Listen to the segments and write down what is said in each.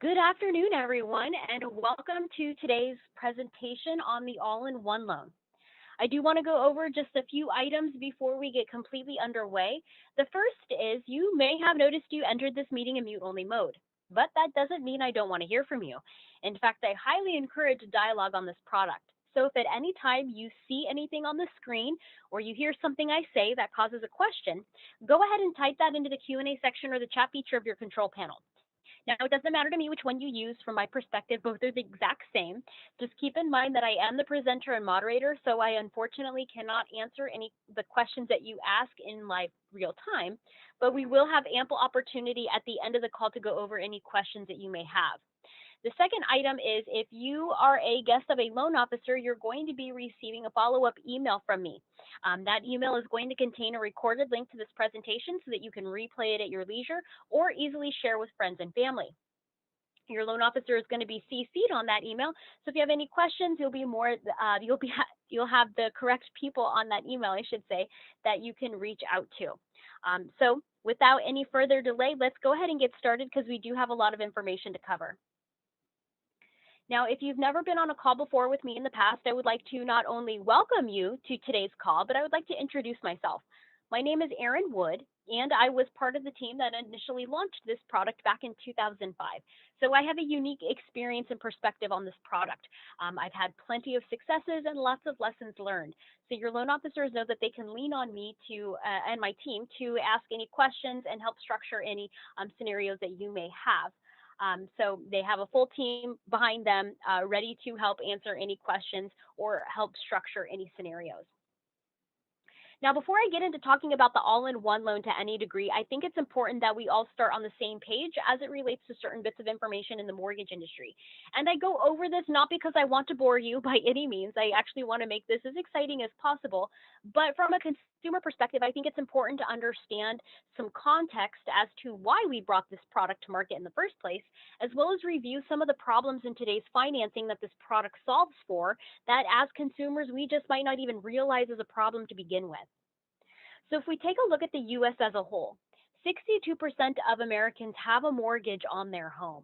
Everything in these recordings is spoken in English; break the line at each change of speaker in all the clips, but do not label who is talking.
Good afternoon, everyone, and welcome to today's presentation on the all-in-one loan. I do want to go over just a few items before we get completely underway. The first is you may have noticed you entered this meeting in mute-only mode, but that doesn't mean I don't want to hear from you. In fact, I highly encourage dialogue on this product. So if at any time you see anything on the screen or you hear something I say that causes a question, go ahead and type that into the Q&A section or the chat feature of your control panel. Now, it doesn't matter to me which one you use. From my perspective, both are the exact same. Just keep in mind that I am the presenter and moderator, so I unfortunately cannot answer any the questions that you ask in live real time, but we will have ample opportunity at the end of the call to go over any questions that you may have. The second item is if you are a guest of a loan officer, you're going to be receiving a follow-up email from me. That email is going to contain a recorded link to this presentation so that you can replay it at your leisure or easily share with friends and family. Your loan officer is going to be CC'd on that email. So if you have any questions, you'll have the correct people on that email, I should say, that you can reach out to. So without any further delay, let's go ahead and get started because we do have a lot of information to cover. Now, if you've never been on a call before with me in the past, I would like to not only welcome you to today's call, but I would like to introduce myself. My name is Erin Wood, and I was part of the team that initially launched this product back in 2005. So I have a unique experience and perspective on this product. I've had plenty of successes and lots of lessons learned. So your loan officers know that they can lean on me and my team to ask any questions and help structure any scenarios that you may have. So they have a full team behind them ready to help answer any questions or help structure any scenarios. Now, before I get into talking about the all-in-one loan to any degree, I think it's important that we all start on the same page as it relates to certain bits of information in the mortgage industry. And I go over this not because I want to bore you by any means. I actually want to make this as exciting as possible. But from a consumer perspective, I think it's important to understand some context as to why we brought this product to market in the first place, as well as review some of the problems in today's financing that this product solves for that as consumers we just might not even realize is a problem to begin with. So if we take a look at the US as a whole, 62% of Americans have a mortgage on their home.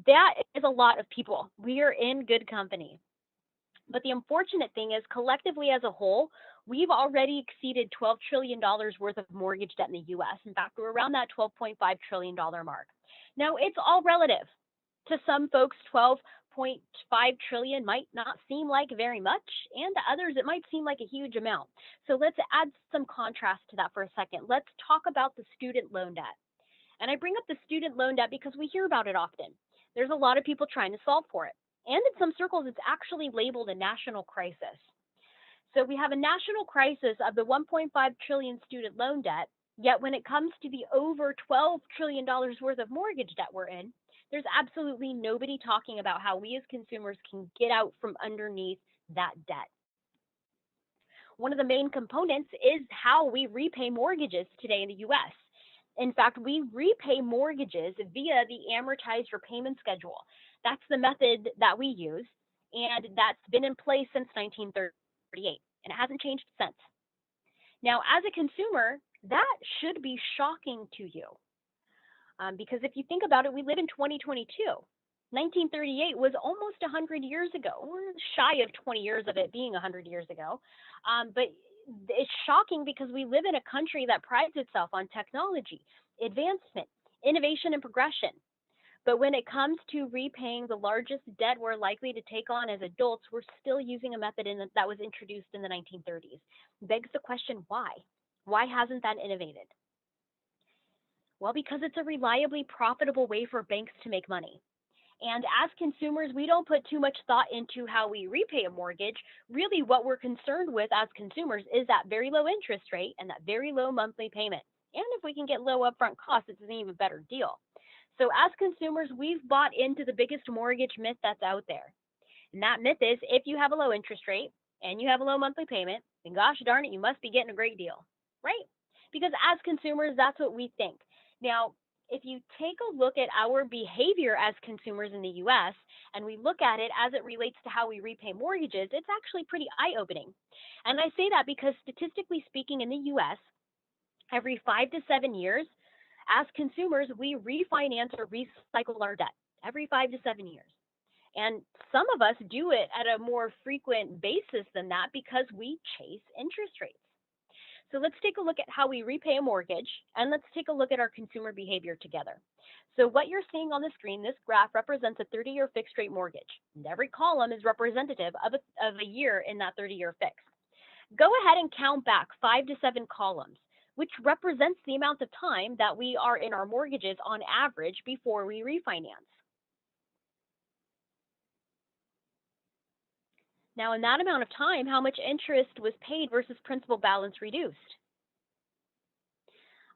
That is a lot of people. We are in good company. But the unfortunate thing is, collectively as a whole, we've already exceeded $12 trillion worth of mortgage debt in the US. In fact, we're around that $12.5 trillion mark. Now, it's all relative. To some folks, 12.5 trillion might not seem like very much, and to others it might seem like a huge amount. So let's add some contrast to that for a second. Let's talk about the student loan debt. And I bring up the student loan debt because we hear about it often. There's a lot of people trying to solve for it. And in some circles, it's actually labeled a national crisis. So we have a national crisis of the 1.5 trillion student loan debt, yet when it comes to the over $12 trillion worth of mortgage debt we're in, there's absolutely nobody talking about how we as consumers can get out from underneath that debt. One of the main components is how we repay mortgages today in the US. In fact, we repay mortgages via the amortized repayment schedule. That's the method that we use, and that's been in place since 1938, and it hasn't changed since. Now, as a consumer, that should be shocking to you. Because if you think about it, we live in 2022. 1938 was almost 100 years ago. We're shy of 20 years of it being 100 years ago. But it's shocking because we live in a country that prides itself on technology, advancement, innovation, and progression. But when it comes to repaying the largest debt we're likely to take on as adults, we're still using a method that was introduced in the 1930s. Begs the question, why? Why hasn't that innovated? Well, because it's a reliably profitable way for banks to make money. And as consumers, we don't put too much thought into how we repay a mortgage. Really, what we're concerned with as consumers is that very low interest rate and that very low monthly payment. And if we can get low upfront costs, it's an even better deal. So as consumers, we've bought into the biggest mortgage myth that's out there. And that myth is if you have a low interest rate and you have a low monthly payment, then gosh darn it, you must be getting a great deal, right? Because as consumers, that's what we think. Now, if you take a look at our behavior as consumers in the US and we look at it as it relates to how we repay mortgages, it's actually pretty eye-opening. And I say that because statistically speaking in the US, every 5 to 7 years, as consumers, we refinance or recycle our debt. every 5 to 7 years. And some of us do it at a more frequent basis than that because we chase interest rates. So let's take a look at how we repay a mortgage, and let's take a look at our consumer behavior together. So what you're seeing on the screen, this graph represents a 30-year fixed rate mortgage, and every column is representative of a year in that 30-year fix. Go ahead and count back 5 to 7 columns, which represents the amount of time that we are in our mortgages on average before we refinance. Now, in that amount of time, how much interest was paid versus principal balance reduced?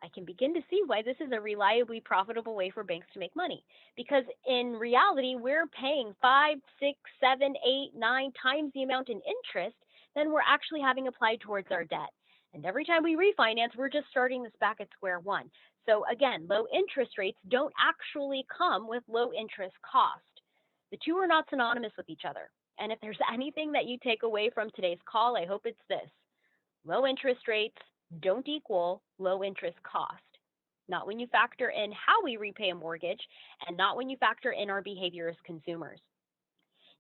I can begin to see why this is a reliably profitable way for banks to make money. Because in reality, we're paying 5, 6, 7, 8, 9 times the amount in interest than we're actually having applied towards our debt. And every time we refinance, we're just starting this back at square one. So again, low interest rates don't actually come with low interest cost. The two are not synonymous with each other. And if there's anything that you take away from today's call, I hope it's this. Low interest rates don't equal low interest cost. Not when you factor in how we repay a mortgage, and not when you factor in our behavior as consumers.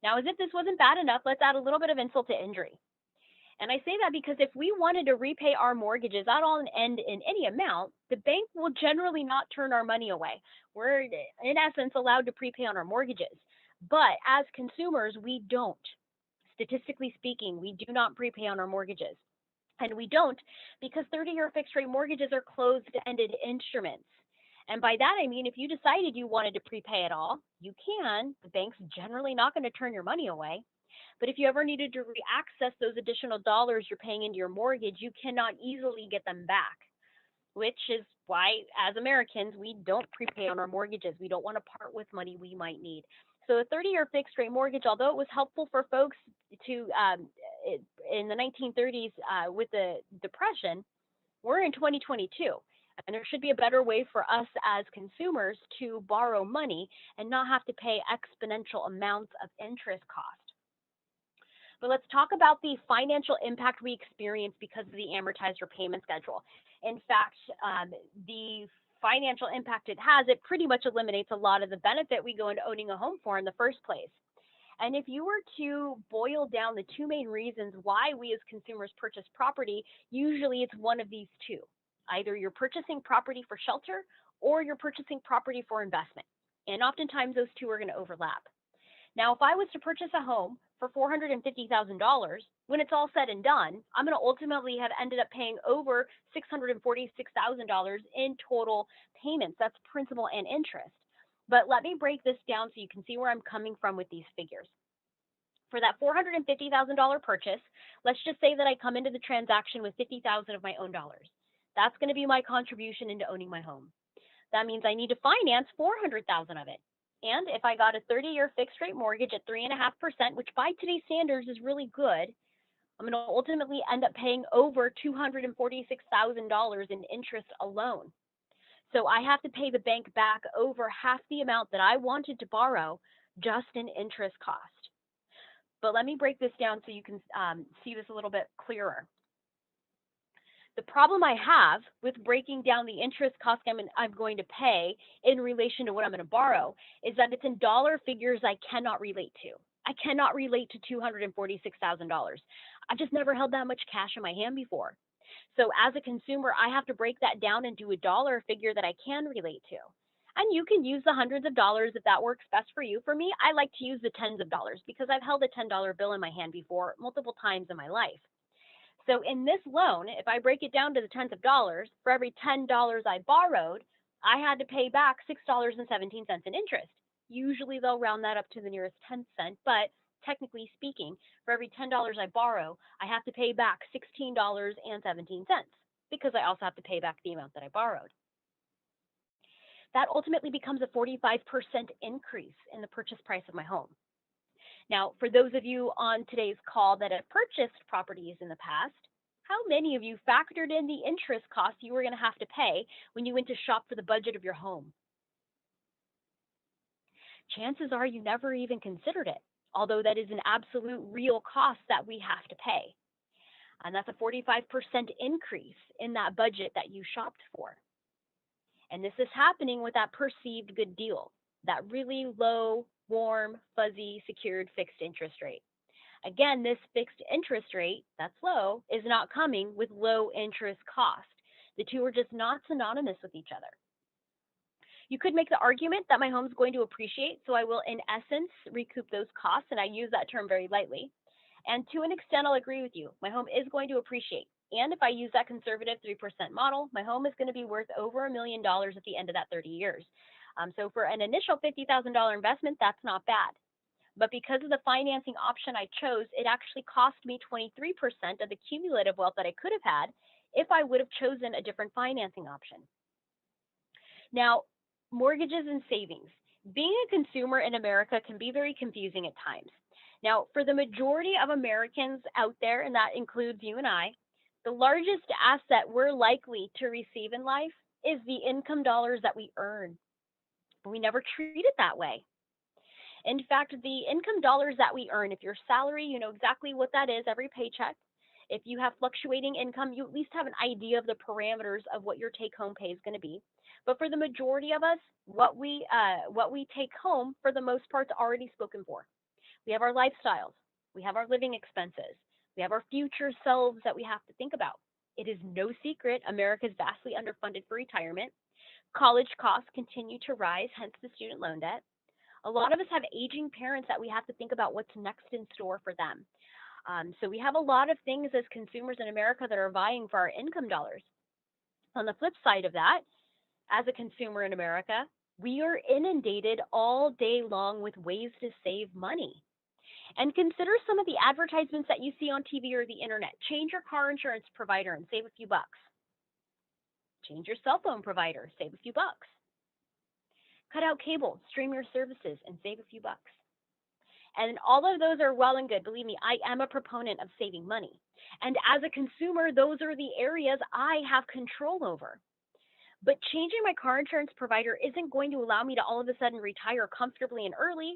Now, as if this wasn't bad enough, let's add a little bit of insult to injury. And I say that because if we wanted to repay our mortgages at all and in any amount, the bank will generally not turn our money away. We're, in essence, allowed to prepay on our mortgages. But as consumers, we don't. Statistically speaking, we do not prepay on our mortgages. And we don't because 30-year fixed rate mortgages are closed-ended instruments. And by that, I mean if you decided you wanted to prepay it all, you can. The bank's generally not going to turn your money away. But if you ever needed to reaccess those additional dollars you're paying into your mortgage, you cannot easily get them back, which is why, as Americans, we don't prepay on our mortgages. We don't want to part with money we might need. So a 30-year fixed rate mortgage, although it was helpful for folks to in the 1930s with the Depression, we're in 2022. And there should be a better way for us as consumers to borrow money and not have to pay exponential amounts of interest cost. But let's talk about the financial impact we experience because of the amortized repayment schedule. In fact, the financial impact it has, it pretty much eliminates a lot of the benefit we go into owning a home for in the first place. And if you were to boil down the two main reasons why we as consumers purchase property, usually it's one of these two. Either you're purchasing property for shelter or you're purchasing property for investment. And oftentimes those two are going to overlap. Now, if I was to purchase a home for $450,000, when it's all said and done, I'm going to ultimately have ended up paying over $646,000 in total payments. That's principal and interest. But let me break this down so you can see where I'm coming from with these figures. For that $450,000 purchase, let's just say that I come into the transaction with $50,000 of my own dollars. That's going to be my contribution into owning my home. That means I need to finance $400,000 of it. And if I got a 30-year fixed rate mortgage at 3.5%, which by today's standards is really good, I'm going to ultimately end up paying over $246,000 in interest alone. So I have to pay the bank back over half the amount that I wanted to borrow just in interest cost. But let me break this down so you can see this a little bit clearer. The problem I have with breaking down the interest cost I'm going to pay in relation to what I'm going to borrow is that it's in dollar figures I cannot relate to. I cannot relate to $246,000. I've just never held that much cash in my hand before. So as a consumer, I have to break that down into a dollar figure that I can relate to. And you can use the hundreds of dollars if that works best for you. For me, I like to use the tens of dollars because I've held a $10 bill in my hand before multiple times in my life. So in this loan, if I break it down to the tens of dollars, for every $10 I borrowed, I had to pay back $6.17 in interest. Usually they'll round that up to the nearest 10 cent, but technically speaking, for every $10 I borrow, I have to pay back $16.17 because I also have to pay back the amount that I borrowed. That ultimately becomes a 45% increase in the purchase price of my home. Now, for those of you on today's call that have purchased properties in the past, how many of you factored in the interest costs you were going to have to pay when you went to shop for the budget of your home? Chances are you never even considered it, although that is an absolute real cost that we have to pay. And that's a 45% increase in that budget that you shopped for. And this is happening with that perceived good deal. that really low, warm, fuzzy, secured fixed interest rate. Again, this fixed interest rate that's low is not coming with low interest cost. The two are just not synonymous with each other. You could make the argument that my home's going to appreciate, so I will, in essence, recoup those costs, and I use that term very lightly. And to an extent, I'll agree with you. My home is going to appreciate. And if I use that conservative 3% model, my home is going to be worth over $1 million at the end of that 30 years. So for an initial $50,000 investment, that's not bad. But because of the financing option I chose, it actually cost me 23% of the cumulative wealth that I could have had if I would have chosen a different financing option. Now, mortgages and savings. Being a consumer in America can be very confusing at times. Now, for the majority of Americans out there, and that includes you and I, the largest asset we're likely to receive in life is the income dollars that we earn. But we never treat it that way. In fact, the income dollars that we earn, if your salary, you know exactly what that is every paycheck. If you have fluctuating income, you at least have an idea of the parameters of what your take-home pay is going to be. But for the majority of us, what we take home, for the most part, is already spoken for. We have our lifestyles. We have our living expenses. We have our future selves that we have to think about. It is no secret America is vastly underfunded for retirement. College costs continue to rise, hence the student loan debt. A lot of us have aging parents that we have to think about what's next in store for them. So we have a lot of things as consumers in America that are vying for our income dollars. On the flip side of that, as a consumer in America, we are inundated all day long with ways to save money. And consider some of the advertisements that you see on TV or the internet. Change your car insurance provider and save a few bucks. Change your cell phone provider, save a few bucks. Cut out cable, stream your services, and save a few bucks. And all of those are well and good. Believe me, I am a proponent of saving money. And as a consumer, those are the areas I have control over. But changing my car insurance provider isn't going to allow me to all of a sudden retire comfortably and early.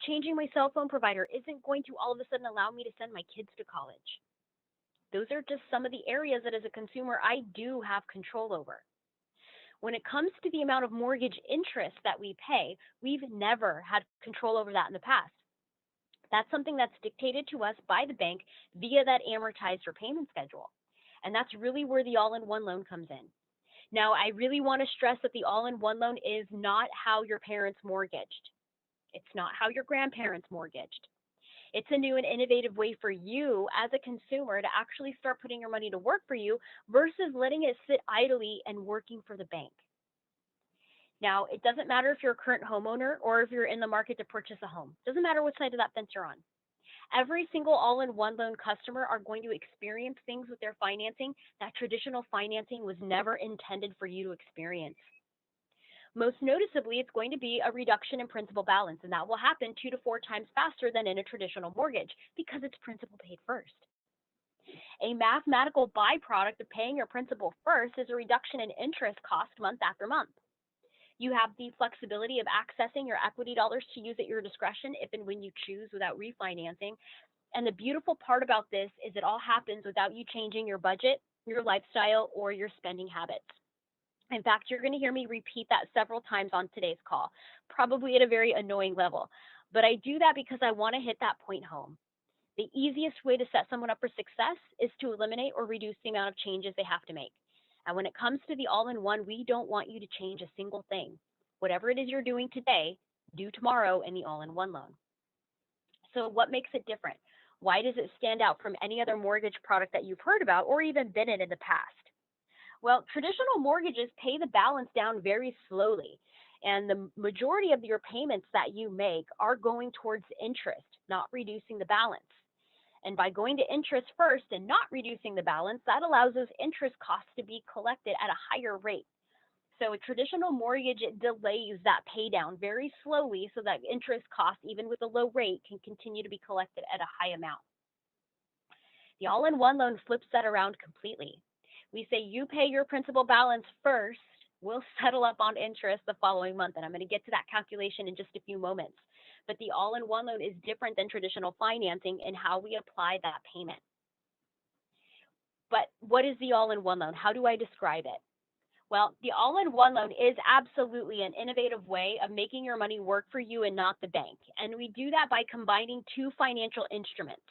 Changing my cell phone provider isn't going to all of a sudden allow me to send my kids to college. Those are just some of the areas that as a consumer I do have control over. When it comes to the amount of mortgage interest that we pay, we've never had control over that in the past. That's something that's dictated to us by the bank via that amortized repayment schedule. And that's really where the all-in-one loan comes in. Now, I really want to stress that the all-in-one loan is not how your parents mortgaged. It's not how your grandparents mortgaged. It's a new and innovative way for you as a consumer to actually start putting your money to work for you versus letting it sit idly and working for the bank. Now, it doesn't matter if you're a current homeowner or if you're in the market to purchase a home. It doesn't matter what side of that fence you're on. Every single all-in-one loan customer are going to experience things with their financing that traditional financing was never intended for you to experience. Most noticeably, it's going to be a reduction in principal balance, and that will happen 2 to 4 times faster than in a traditional mortgage because it's principal paid first. A mathematical byproduct of paying your principal first is a reduction in interest cost month after month. You have the flexibility of accessing your equity dollars to use at your discretion if and when you choose without refinancing. And the beautiful part about this is it all happens without you changing your budget, your lifestyle, or your spending habits. In fact, you're going to hear me repeat that several times on today's call, probably at a very annoying level. But I do that because I want to hit that point home. The easiest way to set someone up for success is to eliminate or reduce the amount of changes they have to make. And when it comes to the all-in-one, we don't want you to change a single thing. Whatever it is you're doing today, do tomorrow in the all-in-one loan. So what makes it different? Why does it stand out from any other mortgage product that you've heard about or even been in the past? Well, traditional mortgages pay the balance down very slowly, and the majority of your payments that you make are going towards interest, not reducing the balance. And by going to interest first and not reducing the balance, that allows those interest costs to be collected at a higher rate. So a traditional mortgage, it delays that pay down very slowly so that interest costs, even with a low rate, can continue to be collected at a high amount. The all-in-one loan flips that around completely. We say you pay your principal balance first, we'll settle up on interest the following month. And I'm going to get to that calculation in just a few moments. But the all-in-one loan is different than traditional financing in how we apply that payment. But what is the all-in-one loan? How do I describe it? Well, the all-in-one loan is absolutely an innovative way of making your money work for you and not the bank. And we do that by combining two financial instruments.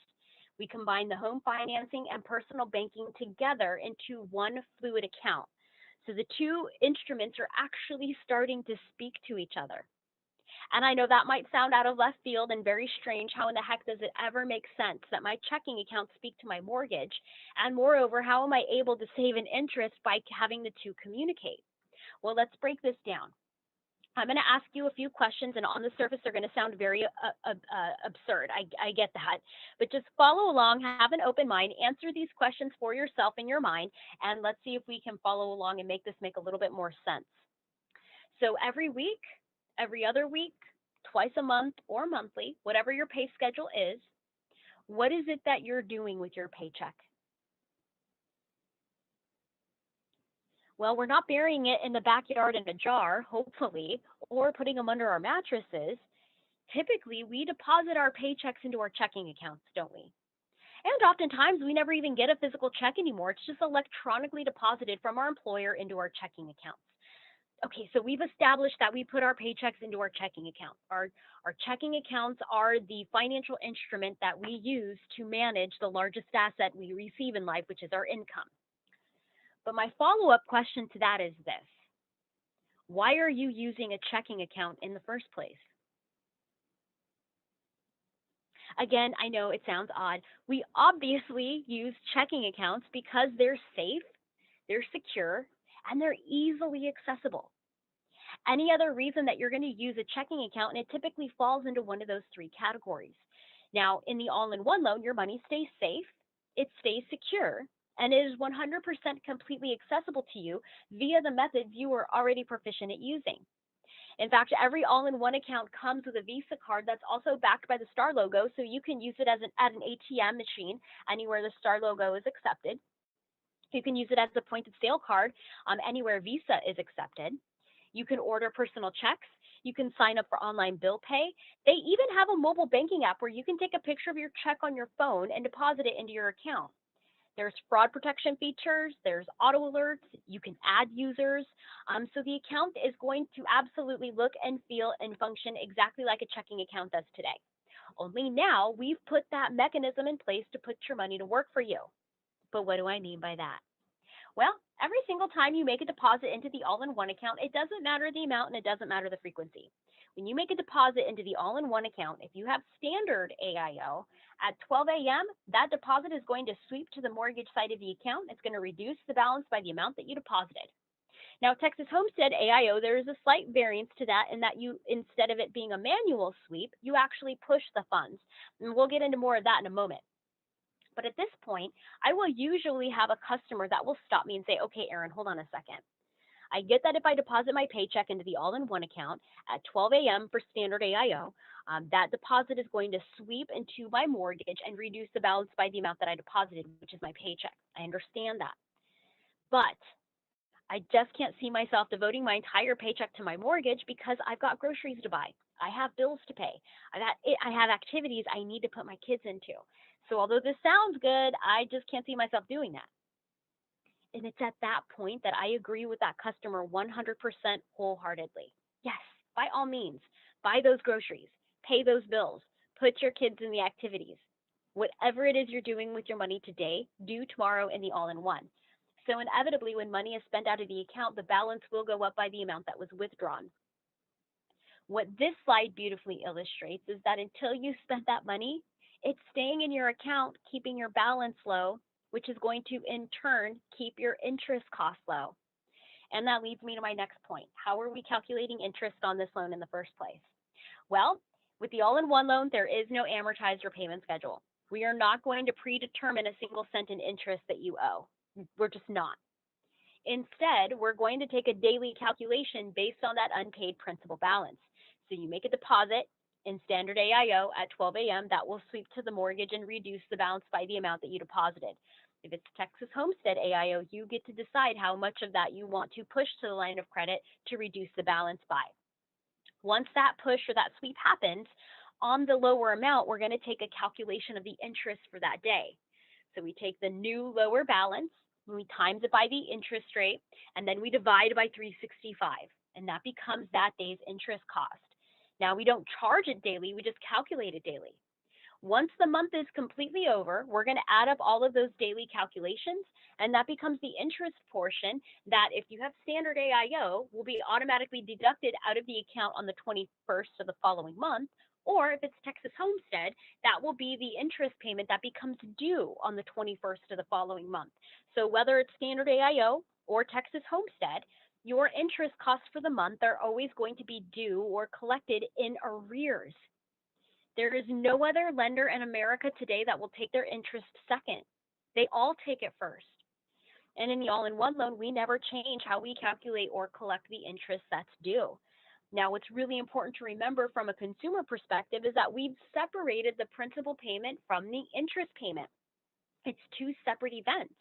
We combine the home financing and personal banking together into one fluid account. So the two instruments are actually starting to speak to each other. And I know that might sound out of left field and very strange. How in the heck does it ever make sense that my checking accounts speak to my mortgage? And moreover, how am I able to save an interest by having the two communicate? Well, let's break this down. I'm going to ask you a few questions, and on the surface, they're going to sound very absurd. I get that. But just follow along, have an open mind, answer these questions for yourself in your mind, and let's see if we can follow along and make this make a little bit more sense. So every week, every other week, twice a month, or monthly, whatever your pay schedule is, what is it that you're doing with your paycheck? Well, we're not burying it in the backyard in a jar, hopefully, or putting them under our mattresses. Typically, we deposit our paychecks into our checking accounts, don't we? And oftentimes, we never even get a physical check anymore. It's just electronically deposited from our employer into our checking accounts. Okay, so we've established that we put our paychecks into our checking account. Our checking accounts are the financial instrument that we use to manage the largest asset we receive in life, which is our income. But my follow-up question to that is this: why are you using a checking account in the first place? Again, I know it sounds odd. We obviously use checking accounts because they're safe, they're secure, and they're easily accessible. Any other reason that you're going to use a checking account, and it typically falls into one of those three categories. Now, in the all-in-one loan, your money stays safe, it stays secure, and it is 100% completely accessible to you via the methods you are already proficient at using. In fact, every all-in-one account comes with a Visa card that's also backed by the Star logo, so you can use it at an ATM machine anywhere the Star logo is accepted. You can use it as a point-of-sale card anywhere Visa is accepted. You can order personal checks. You can sign up for online bill pay. They even have a mobile banking app where you can take a picture of your check on your phone and deposit it into your account. There's fraud protection features, there's auto alerts, you can add users. So the account is going to absolutely look and feel and function exactly like a checking account does today. Only now we've put that mechanism in place to put your money to work for you. But what do I mean by that? Well, every single time you make a deposit into the all-in-one account, it doesn't matter the amount and it doesn't matter the frequency. When you make a deposit into the all-in-one account, if you have standard AIO, at 12 a.m., that deposit is going to sweep to the mortgage side of the account. It's going to reduce the balance by the amount that you deposited. Now, Texas Homestead AIO, there is a slight variance to that in that you, instead of it being a manual sweep, you actually push the funds. And we'll get into more of that in a moment. But at this point, I will usually have a customer that will stop me and say, okay, Erin, hold on a second. I get that if I deposit my paycheck into the all-in-one account at 12 a.m. for standard AIO, that deposit is going to sweep into my mortgage and reduce the balance by the amount that I deposited, which is my paycheck. I understand that. But I just can't see myself devoting my entire paycheck to my mortgage because I've got groceries to buy. I have bills to pay. I have activities I need to put my kids into. So although this sounds good, I just can't see myself doing that. And it's at that point that I agree with that customer 100% wholeheartedly. Yes, by all means, buy those groceries, pay those bills, put your kids in the activities. Whatever it is you're doing with your money today, do tomorrow in the all-in-one. So inevitably, when money is spent out of the account, the balance will go up by the amount that was withdrawn. What this slide beautifully illustrates is that until you spent that money, it's staying in your account, keeping your balance low, which is going to, in turn, keep your interest costs low. And that leads me to my next point. How are we calculating interest on this loan in the first place? Well, with the all-in-one loan, there is no amortized repayment schedule. We are not going to predetermine a single cent in interest that you owe. We're just not. Instead, we're going to take a daily calculation based on that unpaid principal balance. So you make a deposit in standard AIO at 12 a.m. that will sweep to the mortgage and reduce the balance by the amount that you deposited. If it's Texas Homestead AIO, you get to decide how much of that you want to push to the line of credit to reduce the balance by. Once that push or that sweep happens, on the lower amount, we're going to take a calculation of the interest for that day. So we take the new lower balance, We times it by the interest rate, and then we divide by 365, and that becomes that day's interest cost. Now, we don't charge it daily, we just calculate it daily. Once the month is completely over, we're going to add up all of those daily calculations, and that becomes the interest portion that, if you have standard AIO, will be automatically deducted out of the account on the 21st of the following month. Or if it's Texas Homestead, that will be the interest payment that becomes due on the 21st of the following month. So whether it's standard AIO or Texas Homestead, your interest costs for the month are always going to be due or collected in arrears. There is no other lender in America today that will take their interest second. They all take it first. And in the all-in-one loan, we never change how we calculate or collect the interest that's due. Now, what's really important to remember from a consumer perspective is that we've separated the principal payment from the interest payment. It's two separate events.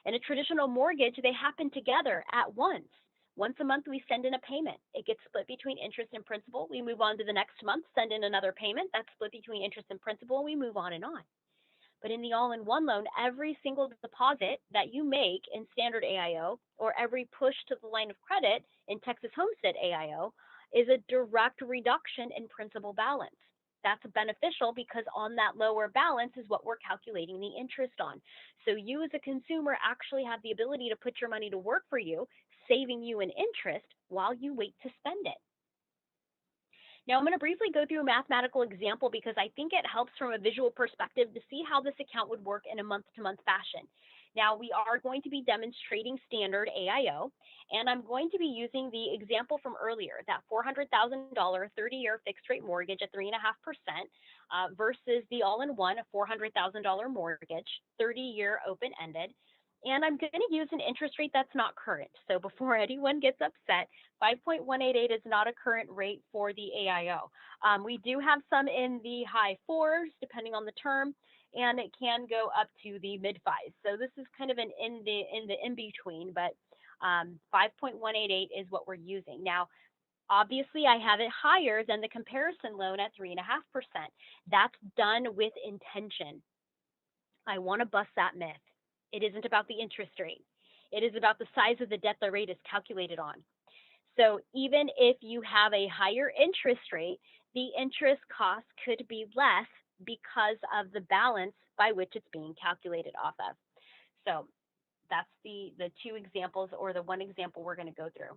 In a traditional mortgage, they happen together at once. Once a month, we send in a payment. It gets split between interest and principal. We move on to the next month, send in another payment. That's split between interest and principal, and we move on and on. But in the all-in-one loan, every single deposit that you make in standard AIO or every push to the line of credit in Texas Homestead AIO is a direct reduction in principal balance. That's beneficial because on that lower balance is what we're calculating the interest on. So you as a consumer actually have the ability to put your money to work for you, saving you an interest while you wait to spend it. Now, I'm going to briefly go through a mathematical example because I think it helps from a visual perspective to see how this account would work in a month-to-month fashion. Now, we are going to be demonstrating standard AIO, and I'm going to be using the example from earlier, that $400,000 30-year fixed-rate mortgage at 3.5% versus the all-in-one, a $400,000 mortgage, 30-year open-ended. And I'm going to use an interest rate that's not current. So before anyone gets upset, 5.188 is not a current rate for the AIO. We do have some in the high fours, depending on the term, and it can go up to the mid fives. So this is kind of an in between, but 5.188 is what we're using. Now, obviously, I have it higher than the comparison loan at 3.5%. That's done with intention. I want to bust that myth. It isn't about the interest rate. It is about the size of the debt the rate is calculated on. So even if you have a higher interest rate, the interest cost could be less because of the balance by which it's being calculated off of. So that's the two examples, or the one example we're going to go through.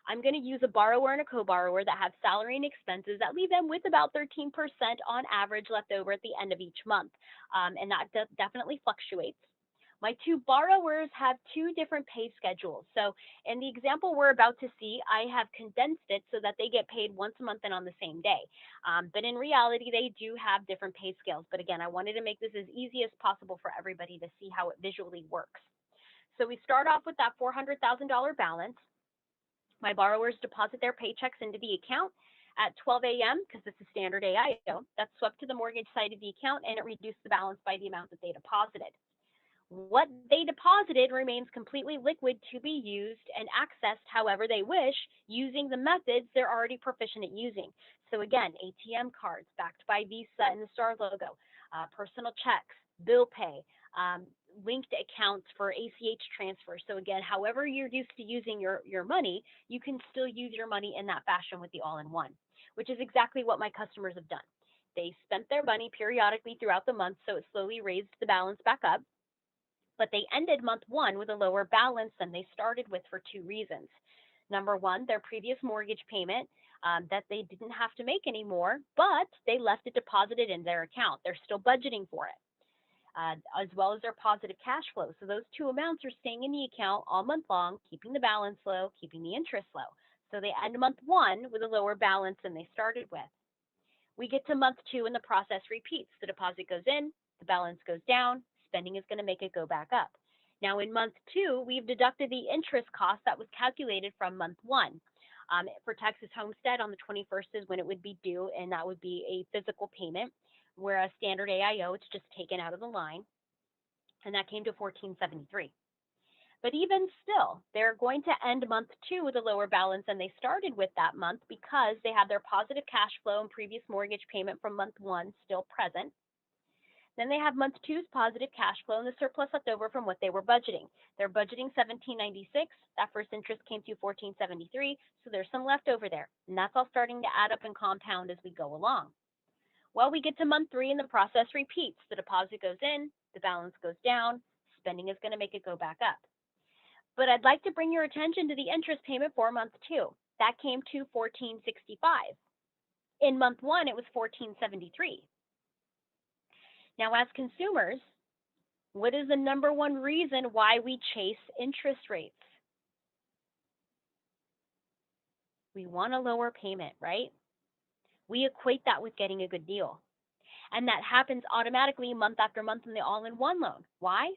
I'm going to use a borrower and a co-borrower that have salary and expenses that leave them with about 13% on average left over at the end of each month. And that definitely fluctuates. My two borrowers have two different pay schedules. So in the example we're about to see, I have condensed it so that they get paid once a month and on the same day. But in reality, they do have different pay scales. But again, I wanted to make this as easy as possible for everybody to see how it visually works. So we start off with that $400,000 balance. My borrowers deposit their paychecks into the account at 12 a.m. because this is standard AIO. That's swept to the mortgage side of the account, and it reduced the balance by the amount that they deposited. What they deposited remains completely liquid to be used and accessed however they wish using the methods they're already proficient at using. So again, ATM cards backed by Visa and the star logo, personal checks, bill pay, linked accounts for ACH transfer. So again, however you're used to using your money, you can still use your money in that fashion with the all-in-one, which is exactly what my customers have done. They spent their money periodically throughout the month, so it slowly raised the balance back up. But they ended month one with a lower balance than they started with for two reasons. Number one, their previous mortgage payment that they didn't have to make anymore, but they left it deposited in their account. They're still budgeting for it, as well as their positive cash flow. So those two amounts are staying in the account all month long, keeping the balance low, keeping the interest low. So they end month one with a lower balance than they started with. We get to month two and the process repeats. The deposit goes in, the balance goes down, spending is going to make it go back up. Now in month two, we've deducted the interest cost that was calculated from month one. For Texas Homestead, on the 21st is when it would be due, and that would be a physical payment, whereas standard AIO, it's just taken out of the line, and that came to $1,473. But even still, they're going to end month two with a lower balance than they started with that month because they have their positive cash flow and previous mortgage payment from month one still present. Then they have month two's positive cash flow and the surplus left over from what they were budgeting. They're budgeting $17.96. That first interest came to $14.73, so there's some left over there. And that's all starting to add up and compound as we go along. Well, we get to month three and the process repeats. The deposit goes in, the balance goes down, spending is going to make it go back up. But I'd like to bring your attention to the interest payment for month two. That came to $14.65. In month one, it was $14.73. Now, as consumers, what is the number one reason why we chase interest rates? We want a lower payment, right? We equate that with getting a good deal. And that happens automatically month after month in the all-in-one loan. Why?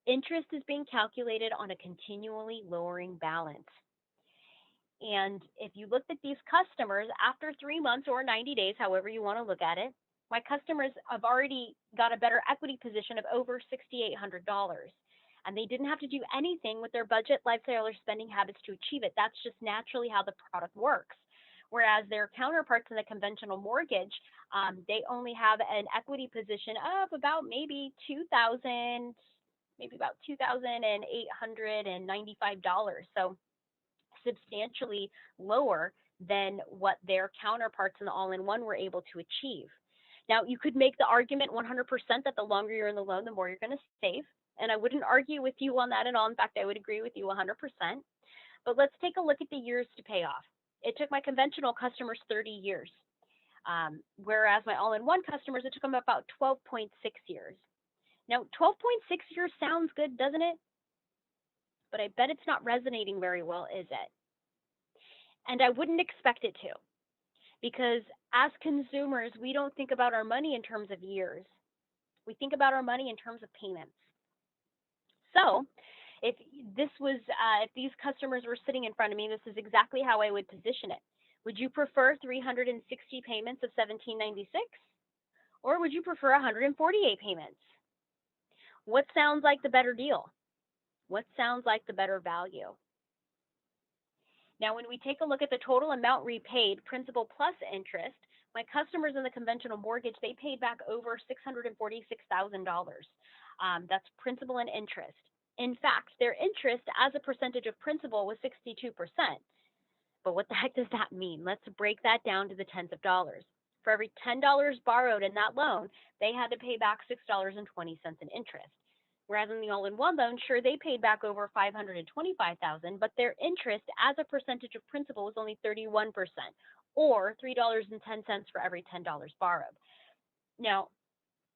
Interest is being calculated on a continually lowering balance. And if you looked at these customers after 3 months or 90 days, however you want to look at it, my customers have already got a better equity position of over $6,800. And they didn't have to do anything with their budget, lifestyle, or spending habits to achieve it. That's just naturally how the product works. Whereas their counterparts in the conventional mortgage, they only have an equity position of about maybe $2,895. So substantially lower than what their counterparts in the all-in-one were able to achieve. Now, you could make the argument 100% that the longer you're in the loan, the more you're going to save. And I wouldn't argue with you on that at all. In fact, I would agree with you 100%. But let's take a look at the years to pay off. It took my conventional customers 30 years, whereas my all-in-one customers, it took them about 12.6 years. Now, 12.6 years sounds good, doesn't it? But I bet it's not resonating very well, is it? And I wouldn't expect it to, because as consumers, we don't think about our money in terms of years. We think about our money in terms of payments. So if these customers were sitting in front of me, this is exactly how I would position it. Would you prefer 360 payments of $17.96, or would you prefer 148 payments? What sounds like the better deal? What sounds like the better value? Now, when we take a look at the total amount repaid, principal plus interest, my customers in the conventional mortgage, they paid back over $646,000. That's principal and interest. In fact, their interest as a percentage of principal was 62%. But what the heck does that mean? Let's break that down to the tens of dollars. For every $10 borrowed in that loan, they had to pay back $6.20 in interest. Whereas in the all-in-one loan, sure, they paid back over $525,000, but their interest as a percentage of principal was only 31%, or $3.10 for every $10 borrowed. Now,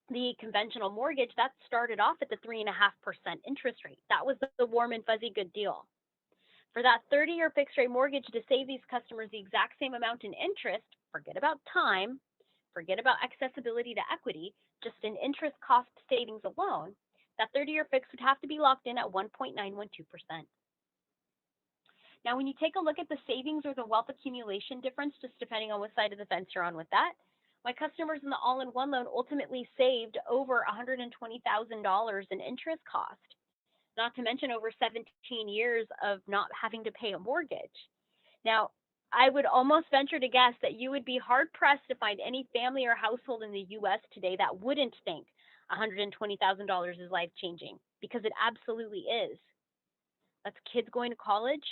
the conventional mortgage, that started off at the 3.5% interest rate. That was the warm and fuzzy good deal. For that 30-year fixed rate mortgage, to save these customers the exact same amount in interest, forget about time, forget about accessibility to equity, just in interest cost savings alone, that 30-year fix would have to be locked in at 1.912%. Now, when you take a look at the savings or the wealth accumulation difference, just depending on what side of the fence you're on with that, my customers in the all-in-one loan ultimately saved over $120,000 in interest cost, not to mention over 17 years of not having to pay a mortgage. Now, I would almost venture to guess that you would be hard-pressed to find any family or household in the U.S. today that wouldn't think $120,000 is life-changing, because it absolutely is. That's kids going to college.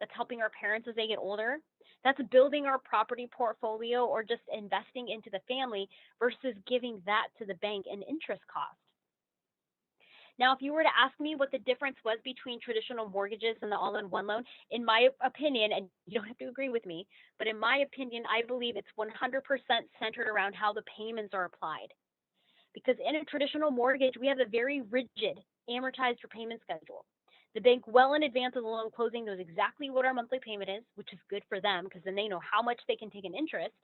That's helping our parents as they get older. That's building our property portfolio or just investing into the family versus giving that to the bank in interest cost. Now, if you were to ask me what the difference was between traditional mortgages and the all-in-one loan, in my opinion, and you don't have to agree with me, but in my opinion, I believe it's 100% centered around how the payments are applied. Because in a traditional mortgage, we have a very rigid, amortized repayment schedule. The bank, well in advance of the loan closing, knows exactly what our monthly payment is, which is good for them because then they know how much they can take in interest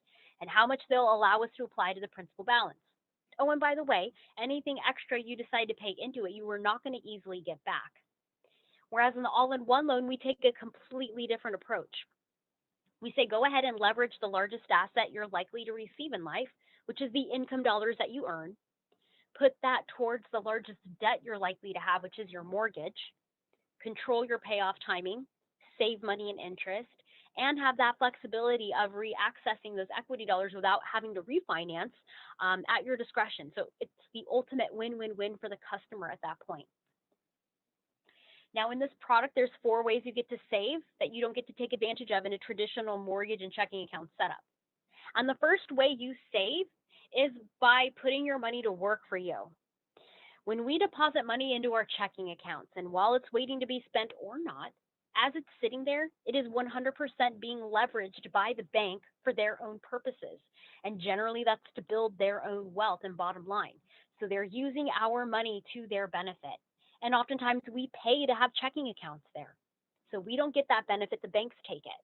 and how much they'll allow us to apply to the principal balance. Oh, and by the way, anything extra you decide to pay into it, you are not going to easily get back. Whereas in the all-in-one loan, we take a completely different approach. We say go ahead and leverage the largest asset you're likely to receive in life, which is the income dollars that you earn. Put that towards the largest debt you're likely to have, which is your mortgage. Control your payoff timing, save money and interest, and have that flexibility of reaccessing those equity dollars without having to refinance at your discretion. So it's the ultimate win-win-win for the customer at that point. Now, in this product, there's 4 ways you get to save that you don't get to take advantage of in a traditional mortgage and checking account setup. And the first way you save is by putting your money to work for you. When we deposit money into our checking accounts, and while it's waiting to be spent or not, as it's sitting there, it is 100% being leveraged by the bank for their own purposes. And generally, that's to build their own wealth and bottom line. So they're using our money to their benefit. And oftentimes, we pay to have checking accounts there. So we don't get that benefit, the banks take it.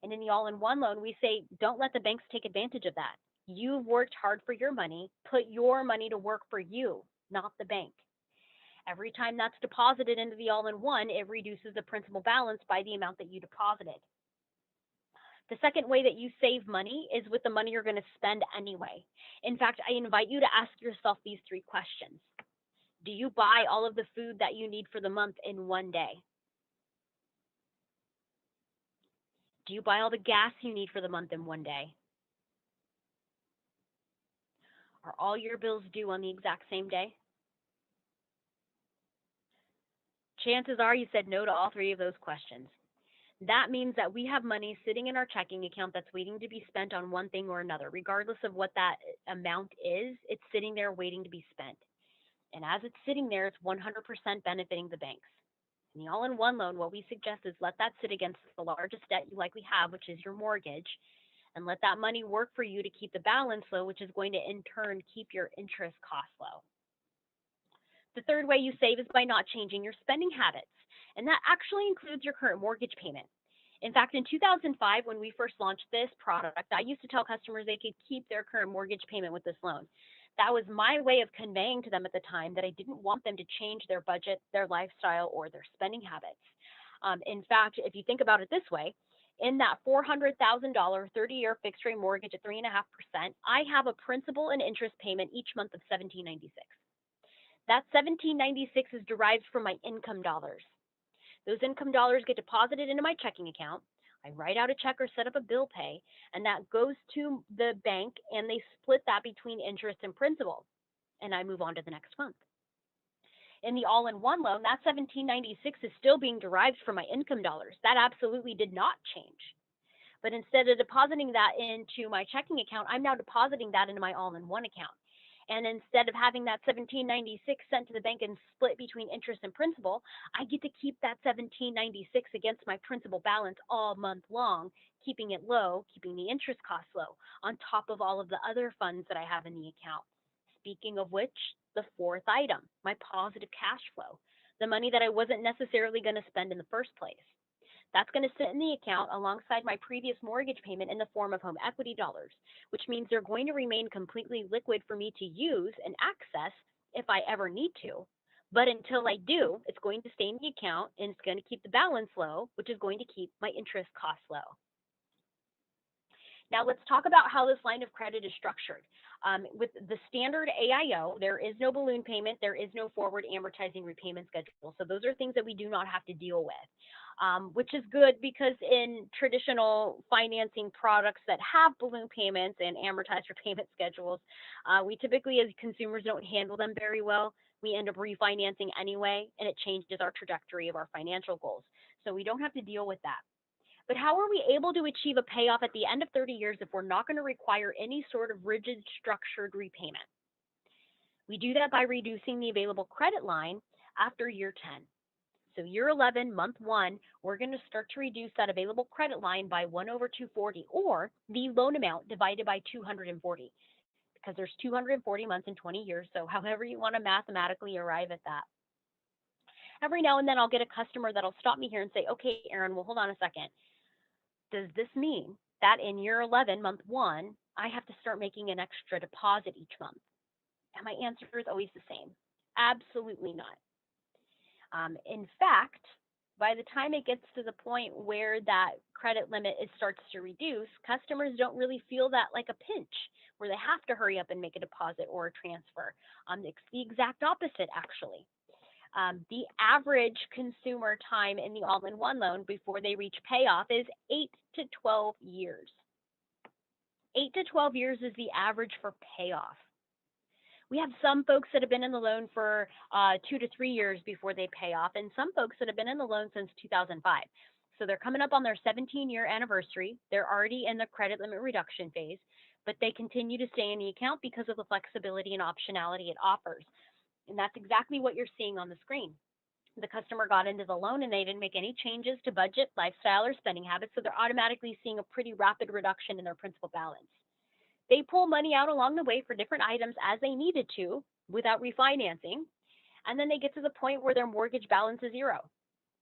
And in the all-in-one loan, we say, don't let the banks take advantage of that. You've worked hard for your money. Put your money to work for you, not the bank. Every time that's deposited into the all-in-one, it reduces the principal balance by the amount that you deposited. The second way that you save money is with the money you're going to spend anyway. In fact, I invite you to ask yourself these 3 questions. Do you buy all of the food that you need for the month in one day? Do you buy all the gas you need for the month in one day? Are all your bills due on the exact same day? Chances are you said no to all 3 of those questions. That means that we have money sitting in our checking account that's waiting to be spent on one thing or another. Regardless of what that amount is, it's sitting there waiting to be spent. And as it's sitting there, it's 100% benefiting the banks. In the all-in-one loan, what we suggest is let that sit against the largest debt you likely have, which is your mortgage, and let that money work for you to keep the balance low, which is going to in turn keep your interest costs low. The third way you save is by not changing your spending habits, and that actually includes your current mortgage payment. In fact, in 2005, when we first launched this product, I used to tell customers they could keep their current mortgage payment with this loan. That was my way of conveying to them at the time that I didn't want them to change their budget, their lifestyle, or their spending habits. In fact, if you think about it this way, in that $400,000 30-year fixed rate mortgage at 3.5%, I have a principal and interest payment each month of $1,796. That $1,796 is derived from my income dollars. Those income dollars get deposited into my checking account. I write out a check or set up a bill pay, and that goes to the bank, and they split that between interest and principal, and I move on to the next month. In the all-in-one loan, that $1,796 is still being derived from my income dollars. That absolutely did not change. But instead of depositing that into my checking account, I'm now depositing that into my all-in-one account. And instead of having that $1,796 sent to the bank and split between interest and principal, I get to keep that $1,796 against my principal balance all month long, keeping it low, keeping the interest costs low, on top of all of the other funds that I have in the account. Speaking of which, the fourth item, my positive cash flow, the money that I wasn't necessarily going to spend in the first place. That's going to sit in the account alongside my previous mortgage payment in the form of home equity dollars, which means they're going to remain completely liquid for me to use and access if I ever need to. But until I do, it's going to stay in the account, and it's going to keep the balance low, which is going to keep my interest costs low. Now let's talk about how this line of credit is structured. With the standard AIO, there is no balloon payment, there is no forward amortizing repayment schedule. So those are things that we do not have to deal with, which is good because in traditional financing products that have balloon payments and amortized repayment schedules, we typically as consumers don't handle them very well. We end up refinancing anyway, and it changes our trajectory of our financial goals. So we don't have to deal with that. But how are we able to achieve a payoff at the end of 30 years if we're not going to require any sort of rigid structured repayment? We do that by reducing the available credit line after year 10. So year 11, month 1, we're going to start to reduce that available credit line by 1/240, or the loan amount divided by 240, because there's 240 months in 20 years, so however you want to mathematically arrive at that. Every now and then I'll get a customer that'll stop me here and say, okay, Erin, well, hold on a second. Does this mean that in year 11, month 1, I have to start making an extra deposit each month? And my answer is always the same. Absolutely not. In fact, by the time it gets to the point where that credit limit starts to reduce, customers don't really feel that like a pinch where they have to hurry up and make a deposit or a transfer. It's the exact opposite, actually. The average consumer time in the all-in-one loan before they reach payoff is 8 to 12 years. 8 to 12 years is the average for payoff. We have some folks that have been in the loan for 2 to 3 years before they pay off, and some folks that have been in the loan since 2005. So they're coming up on their 17-year anniversary. They're already in the credit limit reduction phase, but they continue to stay in the account because of the flexibility and optionality it offers. And that's exactly what you're seeing on the screen. The customer got into the loan and they didn't make any changes to budget, lifestyle, or spending habits, so they're automatically seeing a pretty rapid reduction in their principal balance. They pull money out along the way for different items as they needed to without refinancing, and then they get to the point where their mortgage balance is zero.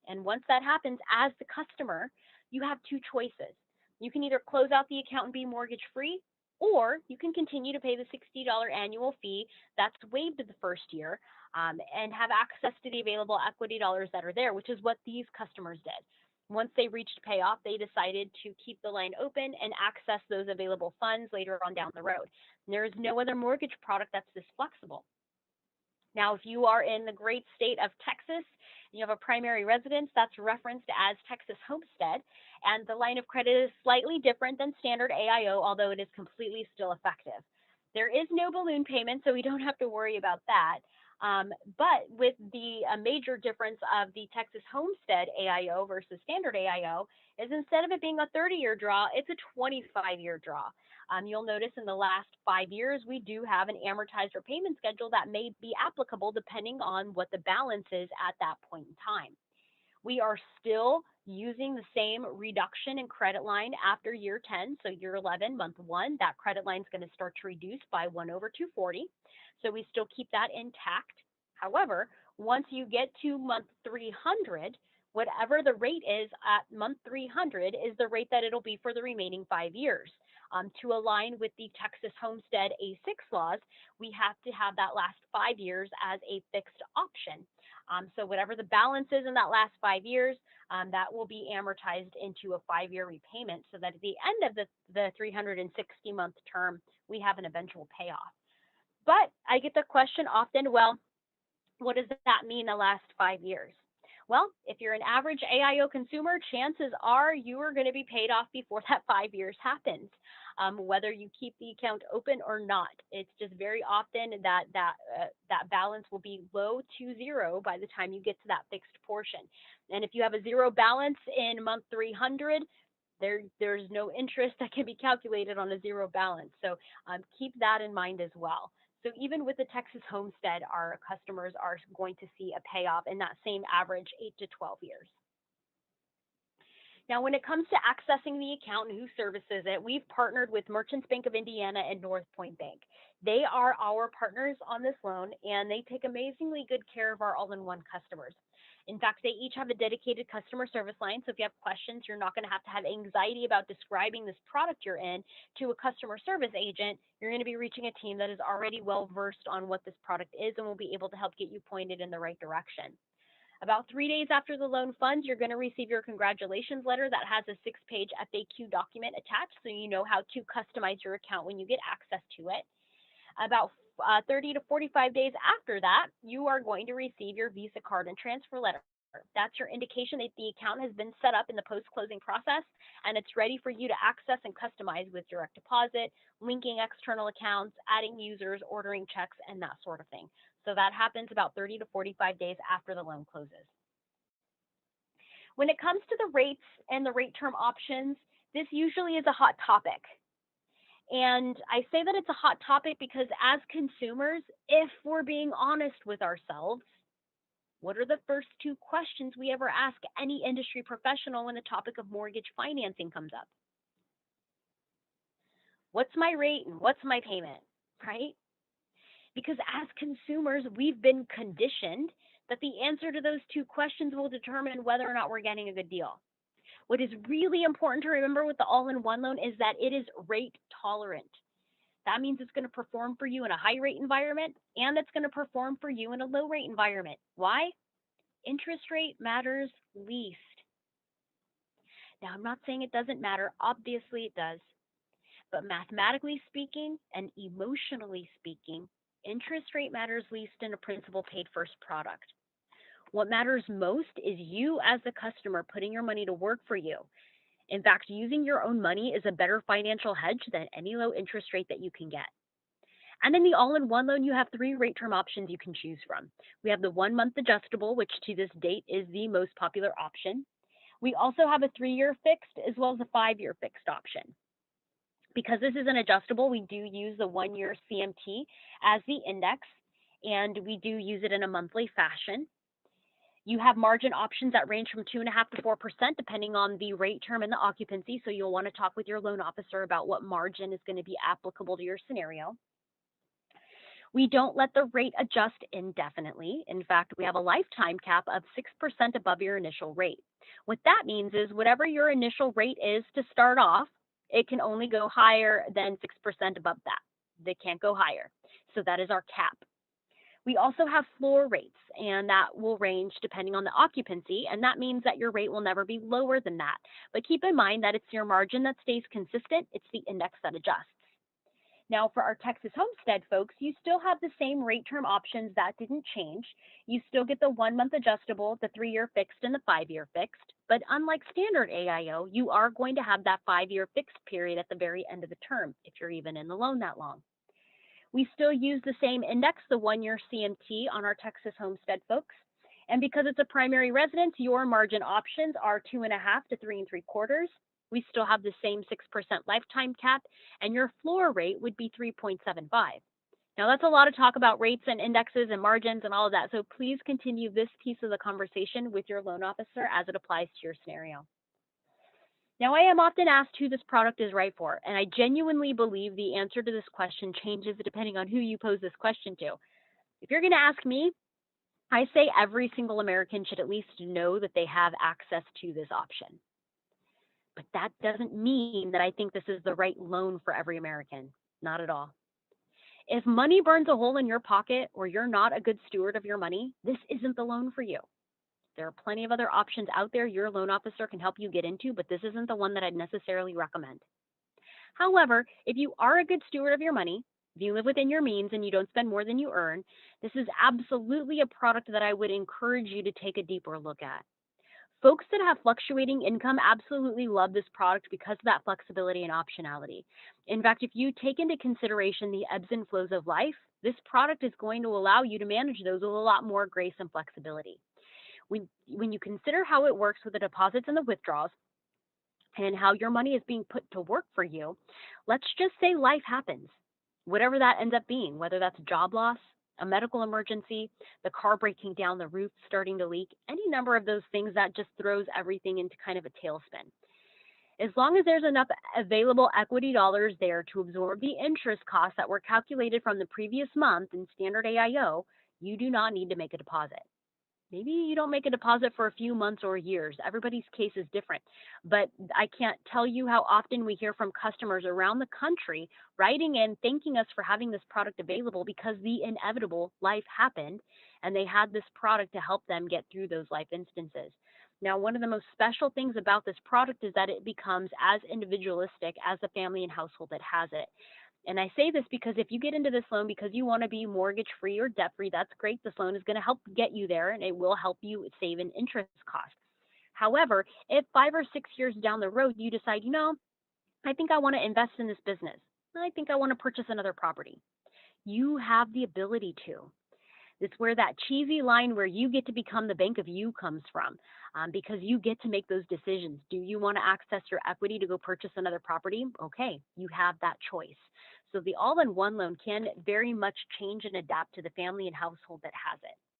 And once that happens, as the customer, you have two choices. You can either close out the account and be mortgage free, or you can continue to pay the $60 annual fee that's waived the first year, and have access to the available equity dollars that are there, which is what these customers did. Once they reached payoff, they decided to keep the line open and access those available funds later on down the road. And there is no other mortgage product that's this flexible. Now, if you are in the great state of Texas, and you have a primary residence, that's referenced as Texas Homestead, and the line of credit is slightly different than standard AIO, although it is completely still effective. There is no balloon payment, so we don't have to worry about that. But with the major difference of the Texas Homestead AIO versus standard AIO is instead of it being a 30-year draw, it's a 25-year draw. You'll notice in the last 5 years, we do have an amortized repayment schedule that may be applicable depending on what the balance is at that point in time. We are still using the same reduction in credit line after year 10. So year 11, month 1, that credit line is going to start to reduce by 1/240. So we still keep that intact. However, once you get to month 300, whatever the rate is at month 300 is the rate that it'll be for the remaining 5 years. To align with the Texas Homestead A6 laws, we have to have that last 5 years as a fixed option. So whatever the balance is in that last 5 years, that will be amortized into a 5-year repayment so that at the end of the 360-month term, we have an eventual payoff. But I get the question often, well, what does that mean the last 5 years? Well, if you're an average AIO consumer, chances are you are going to be paid off before that 5 years happens, whether you keep the account open or not. It's just very often that balance will be low to zero by the time you get to that fixed portion. And if you have a zero balance in month 300, there's no interest that can be calculated on a zero balance. So keep that in mind as well. So even with the Texas Homestead, our customers are going to see a payoff in that same average 8 to 12 years. Now, when it comes to accessing the account and who services it, we've partnered with Merchants Bank of Indiana and North Point Bank. They are our partners on this loan, and they take amazingly good care of our all-in-one customers. In fact, they each have a dedicated customer service line, so if you have questions, you're not going to have anxiety about describing this product you're in to a customer service agent. You're going to be reaching a team that is already well-versed on what this product is and will be able to help get you pointed in the right direction. About 3 days after the loan funds, you're going to receive your congratulations letter that has a 6-page FAQ document attached, so you know how to customize your account when you get access to it. About 30 to 45 days after that, you are going to receive your Visa card and transfer letter. That's your indication that the account has been set up in the post-closing process, and it's ready for you to access and customize with direct deposit, linking external accounts, adding users, ordering checks, and that sort of thing. So that happens about 30 to 45 days after the loan closes. When it comes to the rates and the rate term options, this usually is a hot topic. And I say that it's a hot topic because as consumers, if we're being honest with ourselves, what are the first 2 questions we ever ask any industry professional when the topic of mortgage financing comes up? What's my rate and what's my payment, right? Because as consumers, we've been conditioned that the answer to those 2 questions will determine whether or not we're getting a good deal. What is really important to remember with the all-in-one loan is that it is rate tolerant. That means it's going to perform for you in a high rate environment, and it's going to perform for you in a low rate environment. Why? Interest rate matters least. Now, I'm not saying it doesn't matter. Obviously, it does. But mathematically speaking and emotionally speaking, interest rate matters least in a principal paid first product. What matters most is you as the customer putting your money to work for you. In fact, using your own money is a better financial hedge than any low interest rate that you can get. And in the all-in-one loan, you have three rate term options you can choose from. We have the 1 month adjustable, which to this date is the most popular option. We also have a 3-year fixed as well as a 5-year fixed option. Because this is an adjustable, we do use the 1-year CMT as the index, and we do use it in a monthly fashion. You have margin options that range from 2.5% to 4%, depending on the rate term and the occupancy. So you'll want to talk with your loan officer about what margin is going to be applicable to your scenario. We don't let the rate adjust indefinitely. In fact, we have a lifetime cap of 6% above your initial rate. What that means is whatever your initial rate is to start off, it can only go higher than 6% above that. They can't go higher. So that is our cap. We also have floor rates, and that will range depending on the occupancy, and that means that your rate will never be lower than that. But keep in mind that it's your margin that stays consistent, it's the index that adjusts. Now, for our Texas Homestead folks, you still have the same rate term options that didn't change. You still get the 1-month adjustable, the 3-year fixed, and the 5-year fixed. But unlike standard AIO, you are going to have that 5-year fixed period at the very end of the term, if you're even in the loan that long. We still use the same index, the 1-year CMT, on our Texas Homestead folks. And because it's a primary residence, your margin options are 2.5 to 3.75. We still have the same 6% lifetime cap, and your floor rate would be 3.75. Now, that's a lot of talk about rates and indexes and margins and all of that, so please continue this piece of the conversation with your loan officer as it applies to your scenario. Now, I am often asked who this product is right for, and I genuinely believe the answer to this question changes depending on who you pose this question to. If you're going to ask me, I say every single American should at least know that they have access to this option. But that doesn't mean that I think this is the right loan for every American. Not at all. If money burns a hole in your pocket or you're not a good steward of your money, this isn't the loan for you. There are plenty of other options out there your loan officer can help you get into, but this isn't the one that I'd necessarily recommend. However, if you are a good steward of your money, if you live within your means and you don't spend more than you earn, this is absolutely a product that I would encourage you to take a deeper look at. Folks that have fluctuating income absolutely love this product because of that flexibility and optionality. In fact, if you take into consideration the ebbs and flows of life, this product is going to allow you to manage those with a lot more grace and flexibility. When you consider how it works with the deposits and the withdrawals and how your money is being put to work for you, let's just say life happens, whatever that ends up being, whether that's job loss, a medical emergency, the car breaking down, the roof starting to leak, any number of those things that just throws everything into kind of a tailspin. As long as there's enough available equity dollars there to absorb the interest costs that were calculated from the previous month in standard AIO, you do not need to make a deposit. Maybe you don't make a deposit for a few months or years. Everybody's case is different. But I can't tell you how often we hear from customers around the country writing in, thanking us for having this product available because the inevitable life happened and they had this product to help them get through those life instances. Now, one of the most special things about this product is that it becomes as individualistic as the family and household that has it. And I say this because if you get into this loan because you want to be mortgage-free or debt-free, that's great. This loan is going to help get you there, and it will help you save in interest costs. However, if 5 or 6 years down the road, you decide, I think I want to invest in this business. I think I want to purchase another property. You have the ability to. It's where that cheesy line where you get to become the bank of you comes from, because you get to make those decisions. Do you want to access your equity to go purchase another property? Okay, you have that choice. So the all-in-one loan can very much change and adapt to the family and household that has it.